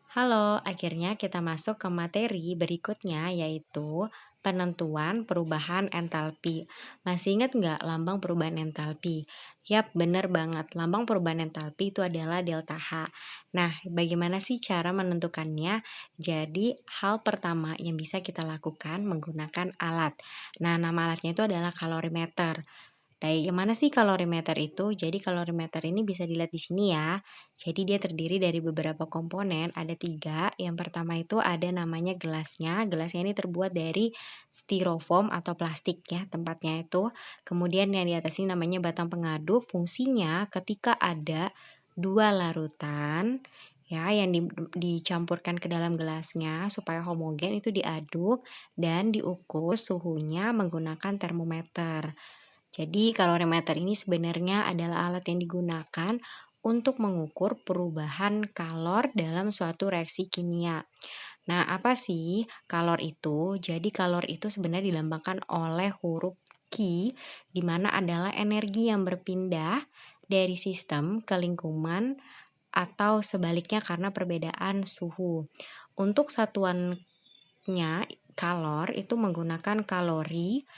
Halo, akhirnya kita masuk ke materi berikutnya yaitu penentuan perubahan entalpi. Masih ingat nggak lambang perubahan entalpi? Yap, bener banget. Lambang perubahan entalpi itu adalah delta H. Nah, bagaimana sih cara menentukannya? Jadi, hal pertama yang bisa kita lakukan menggunakan alat. Nah, nama alatnya itu adalah kalorimeter. Yang mana sih kalorimeter itu? Jadi kalorimeter ini bisa dilihat di sini ya. Jadi dia terdiri dari beberapa komponen, ada 3. Yang pertama itu ada namanya gelasnya. Gelasnya ini terbuat dari styrofoam atau plastik ya tempatnya itu. Kemudian yang di atas ini namanya batang pengaduk. Fungsinya ketika ada 2 larutan ya yang dicampurkan ke dalam gelasnya supaya homogen itu diaduk dan diukur suhunya menggunakan termometer. Jadi kalorimeter ini sebenarnya adalah alat yang digunakan untuk mengukur perubahan kalor dalam suatu reaksi kimia. Nah, apa sih kalor itu? Jadi kalor itu sebenarnya dilambangkan oleh huruf Q, di mana adalah energi yang berpindah dari sistem ke lingkungan atau sebaliknya karena perbedaan suhu. Untuk satuannya kalor itu menggunakan kalori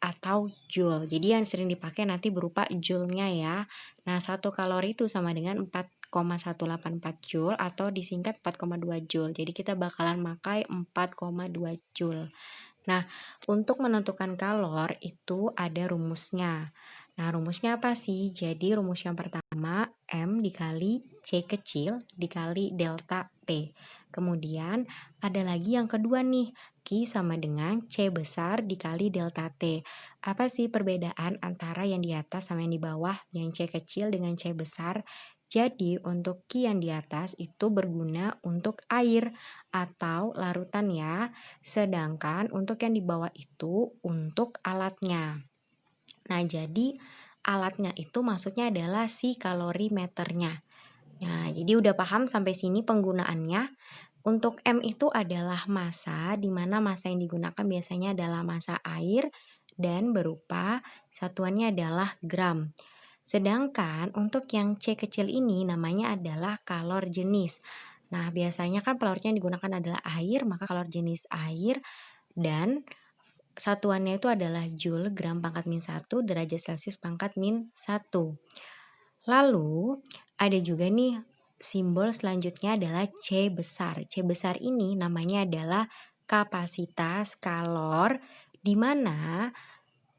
atau joule. Jadi yang sering dipakai nanti berupa joule-nya ya. Nah, 1 kalori itu sama dengan 4,184 joule atau disingkat 4,2 joule. Jadi kita bakalan pakai 4,2 joule. Nah, untuk menentukan kalor itu ada rumusnya. Nah, rumusnya apa sih? Jadi rumus yang pertama M dikali C kecil dikali delta T. Kemudian ada lagi yang kedua nih, Q sama dengan C besar dikali delta T. Apa sih perbedaan antara yang di atas sama yang di bawah, yang C kecil dengan C besar? Jadi untuk Q yang di atas itu berguna untuk air atau larutan ya. Sedangkan untuk yang di bawah itu untuk alatnya. Nah, jadi alatnya itu maksudnya adalah si kalorimeternya. Nah, jadi udah paham sampai sini penggunaannya. Untuk M itu adalah massa, di mana massa yang digunakan biasanya adalah massa air dan berupa satuannya adalah gram. Sedangkan untuk yang C kecil ini namanya adalah kalor jenis. Nah, biasanya kan kalornya yang digunakan adalah air, maka kalor jenis air dan satuannya itu adalah joule gram pangkat min 1 derajat Celcius pangkat min 1. Lalu ada juga nih simbol selanjutnya adalah C besar. C besar ini namanya adalah kapasitas kalor di mana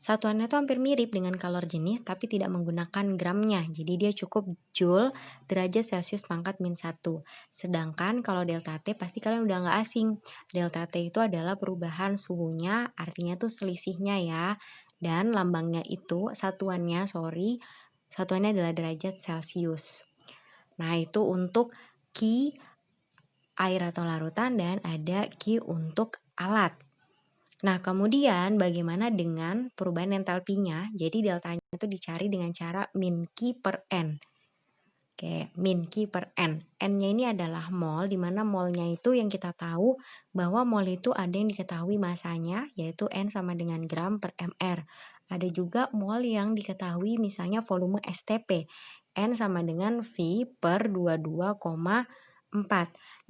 satuannya itu hampir mirip dengan kalor jenis tapi tidak menggunakan gramnya. Jadi dia cukup joule derajat Celcius pangkat min 1. Sedangkan kalau delta T pasti kalian udah nggak asing. Delta T itu adalah perubahan suhunya, artinya tuh selisihnya ya. Dan lambangnya itu satuannya adalah derajat Celcius. Nah, itu untuk Q air atau larutan dan ada Q untuk alat. Nah, kemudian bagaimana dengan perubahan entalpinya? Jadi deltanya itu dicari dengan cara min Q per N. Oke, min Q per N. N-nya ini adalah mol, di mana molnya itu yang kita tahu bahwa mol itu ada yang diketahui masanya, yaitu N sama dengan gram per mR. Ada juga mol yang diketahui misalnya volume STP. N sama dengan V per 22,4.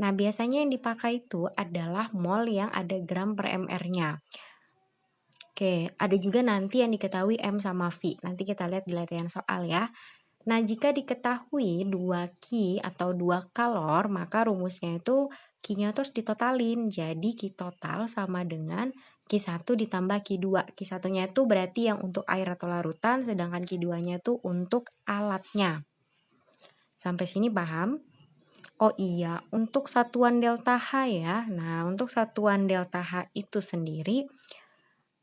Nah, biasanya yang dipakai itu adalah mol yang ada gram per mR-nya. Oke, ada juga nanti yang diketahui M sama V. Nanti kita lihat di latihan soal ya. Nah, jika diketahui 2 Q atau 2 kalor, maka rumusnya itu Q-nya terus ditotalin. Jadi Q total sama dengan Q1 ditambah Q2. Q1-nya itu berarti yang untuk air atau larutan, sedangkan Q2-nya itu untuk alatnya. Sampai sini paham? Oh iya, untuk satuan delta H ya. Nah, untuk satuan delta H itu sendiri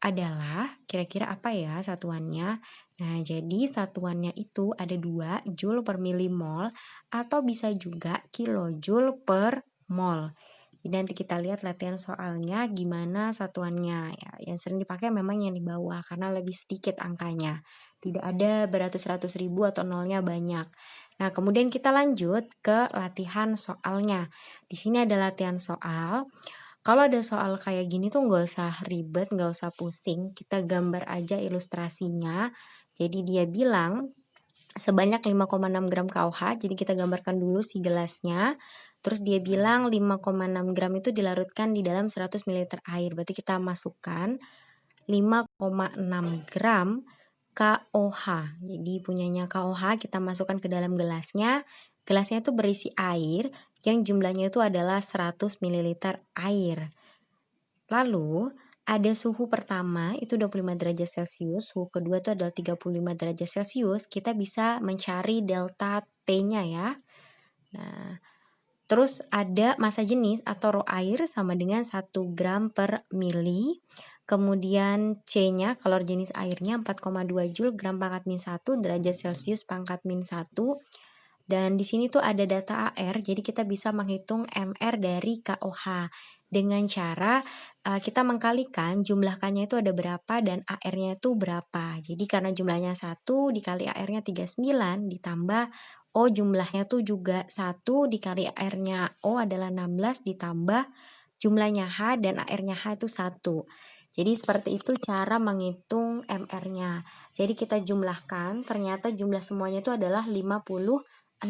adalah kira-kira apa ya satuannya? Nah, jadi satuannya itu ada 2 joule per milimol atau bisa juga kilojoule per mol. Jadi nanti kita lihat latihan soalnya gimana satuannya ya. Yang sering dipakai memang yang di bawah karena lebih sedikit angkanya. Tidak ada beratus-ratus ribu atau nolnya banyak. Nah, kemudian kita lanjut ke latihan soalnya. Di sini ada latihan soal. Kalau ada soal kayak gini tuh nggak usah ribet, nggak usah pusing. Kita gambar aja ilustrasinya. Jadi dia bilang sebanyak 5,6 gram KOH. Jadi kita gambarkan dulu si gelasnya. Terus dia bilang 5,6 gram itu dilarutkan di dalam 100 ml air. Berarti kita masukkan 5,6 gram KOH. Jadi punyanya KOH kita masukkan ke dalam gelasnya. Gelasnya itu berisi air yang jumlahnya itu adalah 100 ml air. Lalu ada suhu pertama itu 25 derajat Celcius, suhu kedua itu adalah 35 derajat Celcius. Kita bisa mencari delta T-nya ya. Nah, terus ada massa jenis atau rho air sama dengan 1 gram per mili. Kemudian C-nya, kalor jenis airnya 4,2 Joule gram pangkat min 1 derajat Celcius pangkat min 1. Dan di sini tuh ada data AR, jadi kita bisa menghitung MR dari KOH dengan cara kita mengkalikan jumlah K-nya itu ada berapa dan AR-nya itu berapa. Jadi karena jumlahnya 1 dikali AR-nya 39 ditambah O jumlahnya tuh juga 1 dikali AR-nya O adalah 16 ditambah jumlahnya H dan AR-nya H itu 1. Jadi seperti itu cara menghitung MR-nya. Jadi kita jumlahkan, ternyata jumlah semuanya itu adalah 56.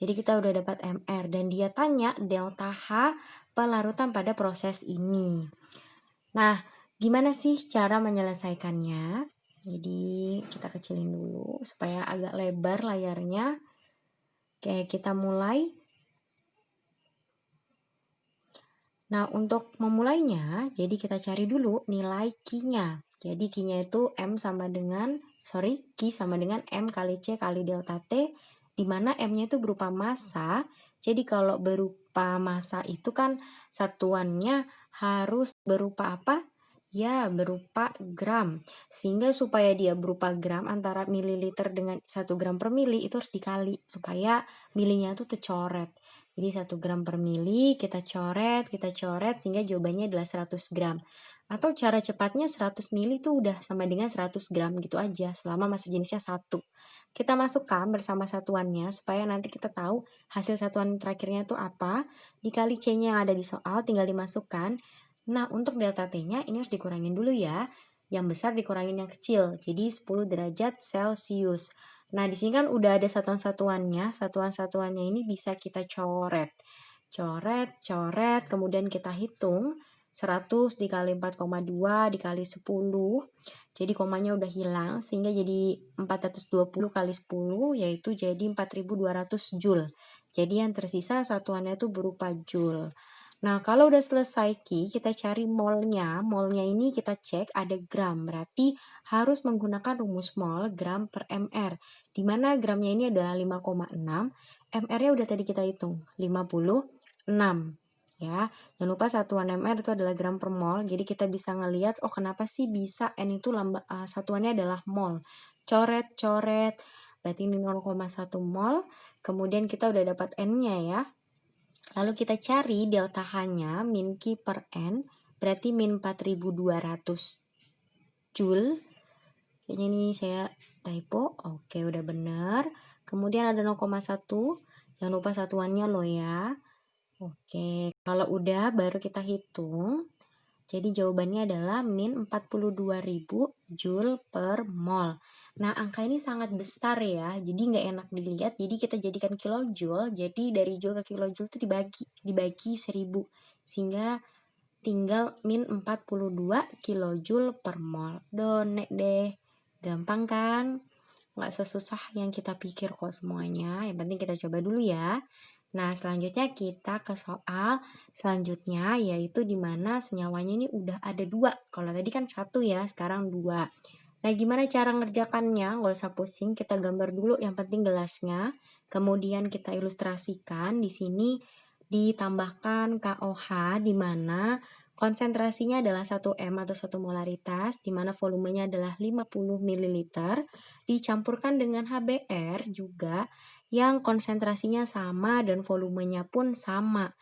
Jadi kita udah dapat MR dan dia tanya delta H pelarutan pada proses ini. Nah, gimana sih cara menyelesaikannya? Jadi kita kecilin dulu supaya agak lebar layarnya. Oke, kita mulai. Nah, untuk memulainya, jadi kita cari dulu nilai Q-nya. Jadi Q-nya itu Q sama dengan M kali C kali delta T, di mana M-nya itu berupa massa. Jadi kalau berupa massa itu kan satuannya harus berupa apa? Ya, berupa gram. Sehingga supaya dia berupa gram antara mililiter dengan 1 gram per mili itu harus dikali supaya milinya itu tercoret. Jadi 1 gram per mili kita coret sehingga jawabannya adalah 100 gram. Atau cara cepatnya 100 mili itu udah sama dengan 100 gram gitu aja selama massa jenisnya 1. Kita masukkan bersama satuannya supaya nanti kita tahu hasil satuan terakhirnya itu apa. Dikali C-nya yang ada di soal tinggal dimasukkan. Nah, untuk delta T-nya ini harus dikurangin dulu ya. Yang besar dikurangin yang kecil. Jadi 10 derajat Celcius. Nah, di sini kan udah ada satuan-satuannya. Satuan-satuannya ini bisa kita coret. Coret, kemudian kita hitung. 100 dikali 4,2 dikali 10. Jadi komanya udah hilang sehingga jadi 420 kali 10 yaitu jadi 4200 Joule. Jadi yang tersisa satuannya itu berupa Joule. Nah, kalau udah selesai Ki, kita cari molnya. Molnya ini kita cek ada gram, berarti harus menggunakan rumus mol gram per mr. Di mana gramnya ini adalah 5,6, mr-nya udah tadi kita hitung, 56. Ya, jangan lupa satuan mr itu adalah gram per mol. Jadi kita bisa ngelihat, oh kenapa sih bisa N itu satuannya adalah mol. Coret, berarti ini 0,1 mol. Kemudian kita udah dapat N-nya ya. Lalu kita cari delta H-nya min Q per N, berarti min 4200 Joule. Kayaknya ini saya typo. Oke, udah benar. Kemudian ada 0,1. Jangan lupa satuannya loh ya. Oke, kalau udah baru kita hitung. Jadi jawabannya adalah min 42.000 Joule per mol. Nah, angka ini sangat besar ya, jadi nggak enak dilihat. Jadi kita jadikan kilojoule, jadi dari joule ke kilojoule itu dibagi 1000. Sehingga tinggal min 42 kilojoule per mol. Donek deh, gampang kan? Nggak sesusah yang kita pikir kok semuanya. Yang penting kita coba dulu ya. Nah, selanjutnya kita ke soal selanjutnya, yaitu di mana senyawanya ini udah ada 2. Kalau tadi kan 1 ya, sekarang 2. Nah, gimana cara ngerjakannya? Nggak usah pusing, kita gambar dulu yang penting gelasnya. Kemudian kita ilustrasikan di sini ditambahkan KOH di mana konsentrasinya adalah 1 M atau 1 molaritas, di mana volumenya adalah 50 ml, dicampurkan dengan HBr juga yang konsentrasinya sama dan volumenya pun sama.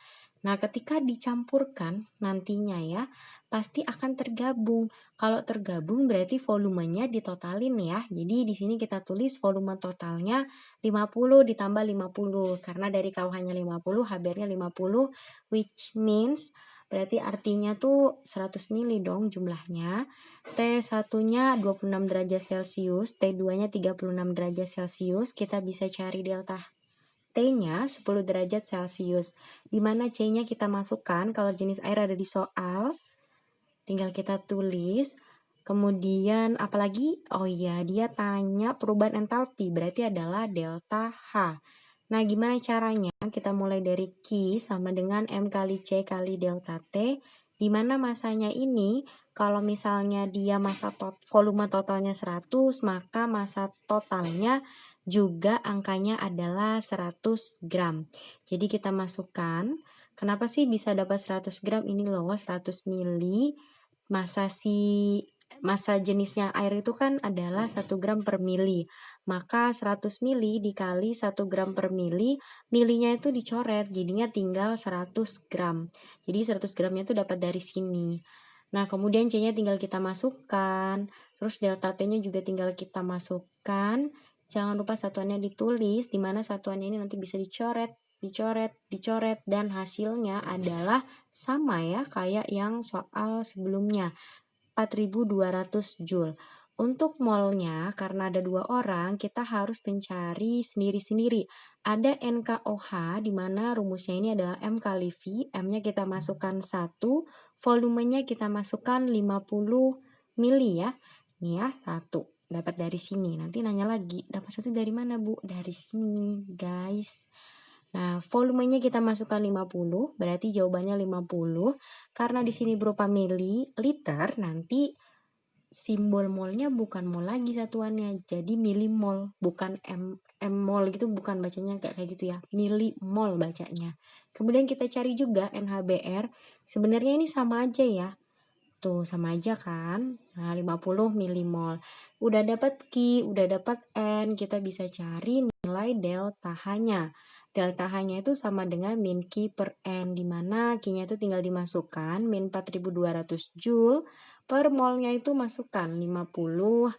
Nah, ketika dicampurkan nantinya ya, pasti akan tergabung. Kalau tergabung berarti volumenya ditotalin ya. Jadi di sini kita tulis volume totalnya 50 ditambah 50. Karena dari KOH-nya 50, HBr-nya 50, which means berarti artinya tuh 100 mili dong jumlahnya. T1-nya 26 derajat Celcius, T2-nya 36 derajat Celcius. Kita bisa cari delta T-nya 10 derajat Celcius. Di mana C-nya kita masukkan kalau jenis air ada di soal. Tinggal kita tulis. Kemudian apalagi? Oh iya, dia tanya perubahan entalpi, berarti adalah delta H. Nah, gimana caranya? Kita mulai dari Q sama dengan M kali C kali delta T, di mana masanya ini, kalau misalnya dia volume totalnya 100, maka massa totalnya juga angkanya adalah 100 gram. Jadi kita masukkan, kenapa sih bisa dapat 100 gram? Ini loh, 100 mili. Massa jenisnya air itu kan adalah 1 gram per mili. Maka 100 mili dikali 1 gram per mili, milinya itu dicoret, jadinya tinggal 100 gram. Jadi 100 gramnya itu dapat dari sini. Nah, kemudian C-nya tinggal kita masukkan, terus delta T-nya juga tinggal kita masukkan. Jangan lupa satuannya ditulis, di mana satuannya ini nanti bisa dicoret, dan hasilnya adalah sama ya, kayak yang soal sebelumnya, 4.200 Joule. Untuk molnya, karena ada 2 orang, kita harus mencari sendiri-sendiri. Ada NKOH, di mana rumusnya ini adalah M kali V, M-nya kita masukkan 1, volumenya kita masukkan 50 mili ya. Ini ya, 1. Dapat dari sini. Nanti nanya lagi, dapat 1 dari mana, Bu? Dari sini, guys. Nah, volumenya kita masukkan 50, berarti jawabannya 50. Karena di sini berupa mililiter, nanti simbol molnya bukan mol lagi satuannya, jadi milimol, bukan mol gitu, bukan bacanya kayak gitu ya, milimol bacanya. Kemudian kita cari juga NHBr, sebenarnya ini sama aja ya, tuh sama aja kan. Nah, 50 milimol. Udah dapat Q, udah dapat N, kita bisa cari nilai delta H-nya. Delta H-nya itu sama dengan min Q per N, di mana Q-nya itu tinggal dimasukkan, min 4.200 Joule, per molnya itu masukkan 50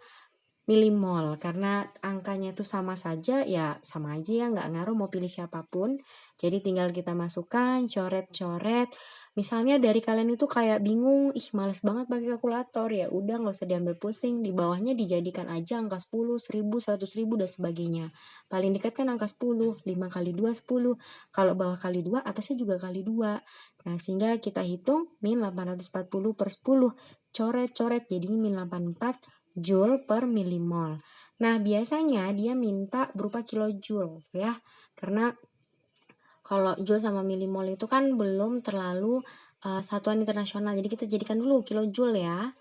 milimol. Karena angkanya itu sama saja, ya sama aja ya, nggak ngaruh mau pilih siapapun. Jadi tinggal kita masukkan, coret-coret. Misalnya dari kalian itu kayak bingung, ih males banget pakai kalkulator, ya udah nggak usah diambil pusing, di bawahnya dijadikan aja angka 10, 1000, 100.000 dan sebagainya. Paling dekat kan angka 10, 5 kali 2 10. Kalau bawah kali 2, atasnya juga kali 2. Nah, sehingga kita hitung min 840 per 10. Coret-coret jadi min 84 Joule per milimol. Nah, biasanya dia minta berupa kilojoule ya. Karena kalau joule sama milimol itu kan belum terlalu satuan internasional. Jadi kita jadikan dulu kilojoule ya.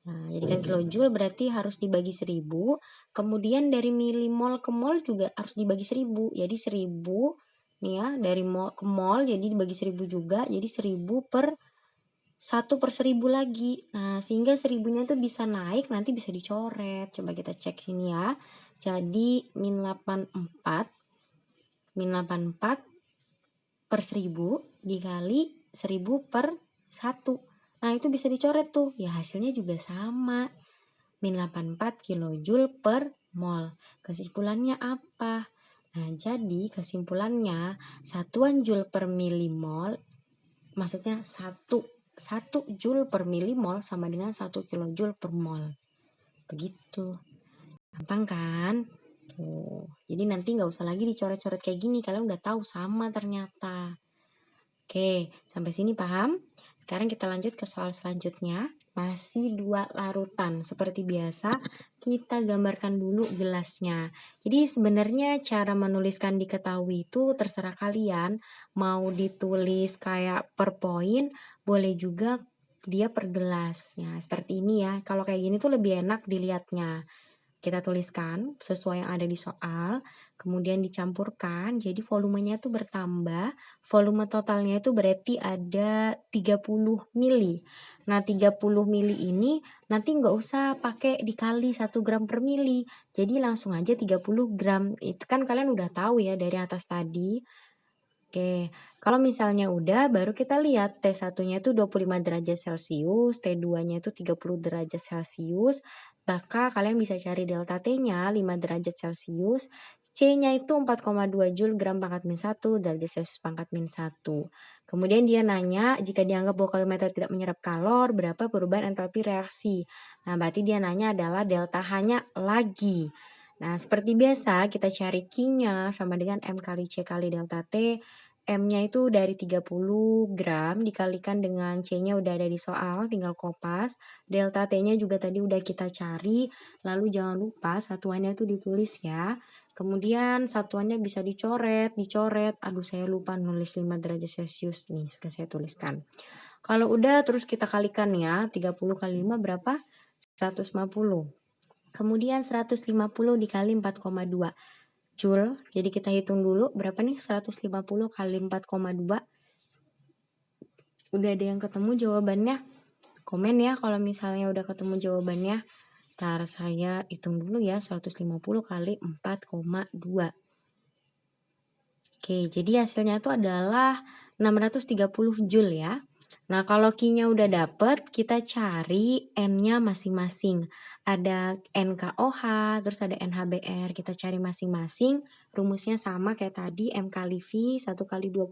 Nah, jadikan kilojoule berarti harus dibagi 1000. Kemudian dari milimol ke mol juga harus dibagi 1000. Jadi 1000 nih ya, dari mol ke mol jadi dibagi 1000 juga. Jadi 1000 per 1 per 1000 lagi. Nah, sehingga 1000-nya itu bisa naik, nanti bisa dicoret. Coba kita cek sini ya. Jadi min 84 per 1000 dikali 1000 per 1. Nah, itu bisa dicoret tuh. Ya, hasilnya juga sama. Min 84 kilojoule per mol. Kesimpulannya apa? Nah, jadi kesimpulannya satuan joule per milimol, maksudnya 1 joule per milimol sama dengan 1 kilojoule per mol. Begitu. Gampang kan? Tuh. Jadi nanti nggak usah lagi dicoret-coret kayak gini. Kalian udah tahu sama ternyata. Oke, sampai sini paham? Sekarang kita lanjut ke soal selanjutnya. Masih 2 larutan. Seperti biasa, kita gambarkan dulu gelasnya. Jadi sebenarnya cara menuliskan diketahui itu terserah kalian. Mau ditulis kayak per poin, boleh juga dia per gelas. Ya, seperti ini ya. Kalau kayak gini tuh lebih enak dilihatnya. Kita tuliskan sesuai yang ada di soal, kemudian dicampurkan, jadi volumenya itu bertambah, volume totalnya itu berarti ada 30 mili. Nah, 30 mili ini nanti nggak usah pakai dikali 1 gram per mili, jadi langsung aja 30 gram. Itu kan kalian udah tahu ya dari atas tadi. Oke, kalau misalnya udah, baru kita lihat T1-nya itu 25 derajat Celcius, T2-nya itu 30 derajat Celcius, maka kalian bisa cari delta T-nya 5 derajat Celcius, C-nya itu 4,2 Joule gram pangkat min 1 derajat Celcius pangkat min 1. Kemudian dia nanya, jika dianggap bahwa kalorimeter tidak menyerap kalor, berapa perubahan entalpi reaksi? Nah, berarti dia nanya adalah delta H-nya lagi. Nah, seperti biasa kita cari Q-nya sama dengan M kali C kali delta T. M-nya itu dari 30 gram dikalikan dengan C-nya udah ada di soal, tinggal kopas. Delta T-nya juga tadi udah kita cari, lalu jangan lupa satuannya itu ditulis ya. Kemudian satuannya bisa dicoret. Aduh saya lupa nulis 5 derajat Celcius nih, sudah saya tuliskan. Kalau udah terus kita kalikan ya, 30 kali 5 berapa? 150. Kemudian 150 dikali 4,2 Joule. Jadi kita hitung dulu berapa nih 150 kali 4,2. Udah ada yang ketemu jawabannya? Komen ya kalau misalnya udah ketemu jawabannya. Ntar saya hitung dulu ya 150 kali 4,2. Oke, jadi hasilnya itu adalah 630 Joule ya. Nah, kalau Q-nya udah dapet, kita cari N-nya masing-masing. Ada NKOH, terus ada NHBr. Kita cari masing-masing. Rumusnya sama kayak tadi, M kali V, 1 kali 20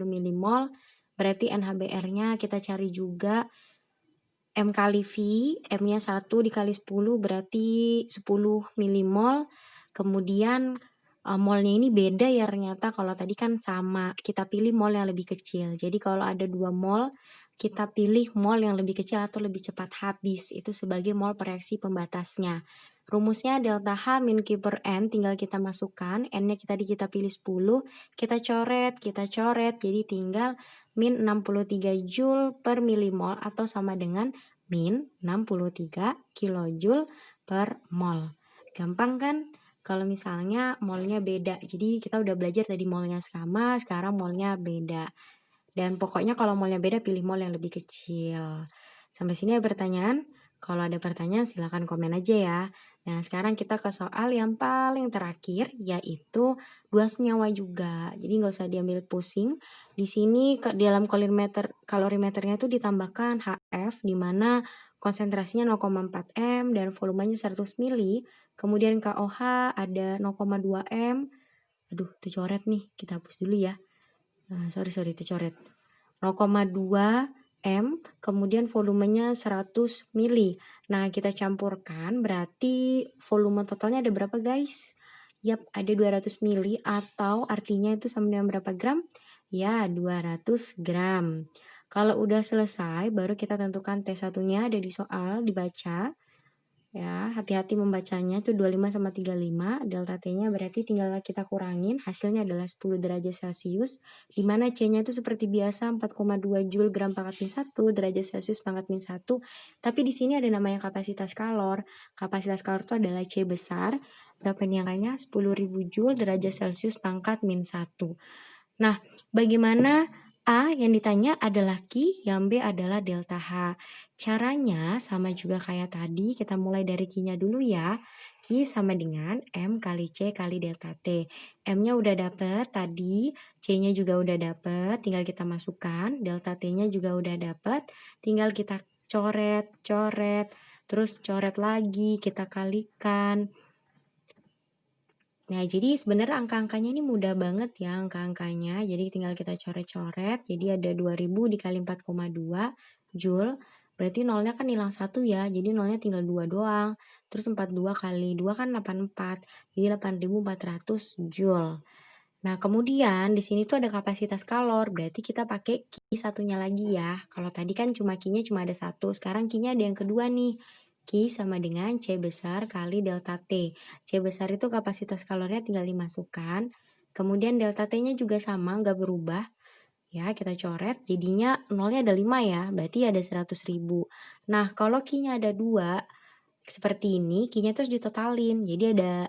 milimol. Berarti NHBr-nya kita cari juga M kali V, M-nya 1 dikali 10 berarti 10 milimol. Kemudian molnya ini beda ya ternyata, kalau tadi kan sama, kita pilih mol yang lebih kecil. Jadi kalau ada 2 mol, kita pilih mol yang lebih kecil atau lebih cepat habis. Itu sebagai mol reaksi pembatasnya. Rumusnya delta H min Q per N, tinggal kita masukkan. N-nya kita pilih 10, kita coret, jadi tinggal min 63 Joule per milimol atau sama dengan min 63 kilojoule per mol. Gampang kan? Kalau misalnya molnya beda. Jadi kita udah belajar tadi molnya sama, sekarang molnya beda. Dan pokoknya kalau molnya beda pilih mol yang lebih kecil. Sampai sini ada pertanyaan? Kalau ada pertanyaan silahkan komen aja ya. Nah sekarang kita ke soal yang paling terakhir yaitu 2 senyawa juga. Jadi nggak usah diambil pusing. Di sini dalam kalorimeternya itu ditambahkan HF di mana konsentrasinya 0,4 M dan volumenya 100 mili. Kemudian KOH ada 0,2 M. Aduh, itu coret nih. Kita hapus dulu ya. Nah, sorry itu coret. 0,2 M, kemudian volumenya 100 mili. Nah, kita campurkan berarti volume totalnya ada berapa guys? Yap, ada 200 mili atau artinya itu sama dengan berapa gram? Ya, 200 gram. Kalau udah selesai, baru kita tentukan T1-nya ada di soal, dibaca. Ya, hati-hati membacanya itu 25 sama 35. Delta T-nya berarti tinggal kita kurangin. Hasilnya adalah 10 derajat Celcius. Di mana C-nya itu seperti biasa 4,2 Joule gram pangkat min 1 derajat Celcius pangkat min 1. Tapi di sini ada namanya kapasitas kalor. Kapasitas kalor itu adalah C besar. Berapa nih angkanya? 10.000 Joule derajat Celcius pangkat min 1. Nah, bagaimana A yang ditanya adalah Q, yang B adalah delta H. Caranya sama juga kayak tadi, kita mulai dari Q-nya dulu ya. Q sama dengan M kali C kali delta T. M-nya udah dapet tadi, C-nya juga udah dapet, tinggal kita masukkan. Delta T-nya juga udah dapet, tinggal kita coret, terus coret lagi, kita kalikan. Nah, jadi sebenarnya angka-angkanya ini mudah banget ya angka-angkanya. Jadi tinggal kita coret-coret. Jadi ada 2000 dikali 4,2 Joule. Berarti nolnya kan hilang 1 ya. Jadi nolnya tinggal 2 doang. Terus 42 kali 2 kan 84. Jadi 8400 Joule. Nah, kemudian di sini tuh ada kapasitas kalor. Berarti kita pakai Q satunya lagi ya. Kalau tadi kan Q-nya cuma ada 1. Sekarang Q-nya ada yang kedua nih. Q sama dengan C besar kali delta T. C besar itu kapasitas kalornya tinggal dimasukkan. Kemudian delta T-nya juga sama, nggak berubah. Ya, kita coret. Jadinya nolnya ada 5 ya, berarti ada 100.000. Nah, kalau Q-nya ada 2, seperti ini, Q-nya terus ditotalin. Jadi ada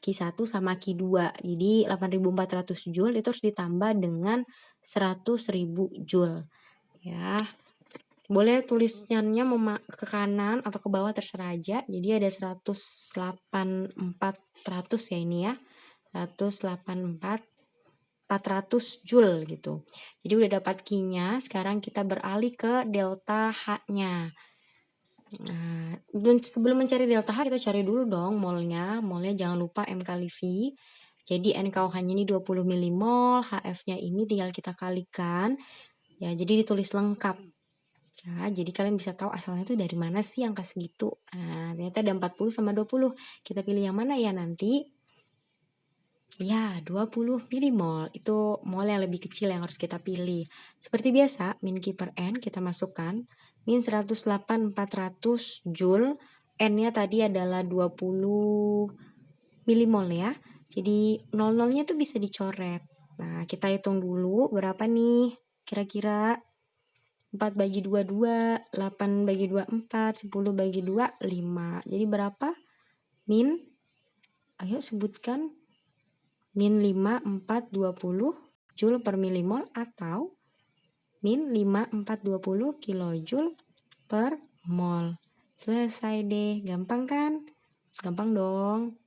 Q1 sama Q2. Jadi 8.400 Joule itu harus ditambah dengan 100.000 Joule. Ya. Boleh tulisannya ke kanan atau ke bawah terserah aja. Jadi ada 184.400 ya ini ya. 184.400 Joule gitu. Jadi udah dapat Q-nya, sekarang kita beralih ke delta H-nya. Nah, sebelum mencari delta H kita cari dulu dong molnya. Molnya jangan lupa M kali V. Jadi NKOH-nya ini 20 milimol, HF-nya ini tinggal kita kalikan. Ya, jadi ditulis lengkap. Ya, jadi kalian bisa tahu asalnya tuh dari mana sih angka segitu. Nah, ternyata ada 40 sama 20. Kita pilih yang mana ya nanti? Ya, 20 milimol. Itu mol yang lebih kecil yang harus kita pilih. Seperti biasa, min Q per N kita masukkan. Min 108.400 Joule. N-nya tadi adalah 20 milimol ya. Jadi 00-nya tuh bisa dicoret. Nah, kita hitung dulu berapa nih kira-kira. 4 bagi 2, 2. 8 bagi 2, 4. 10 bagi 2, 5. Jadi berapa? Min, ayo sebutkan. Min 5, 4, 20 Joule per milimol atau min 5, 4, 20 kilojoule per mol. Selesai deh, gampang kan? Gampang dong.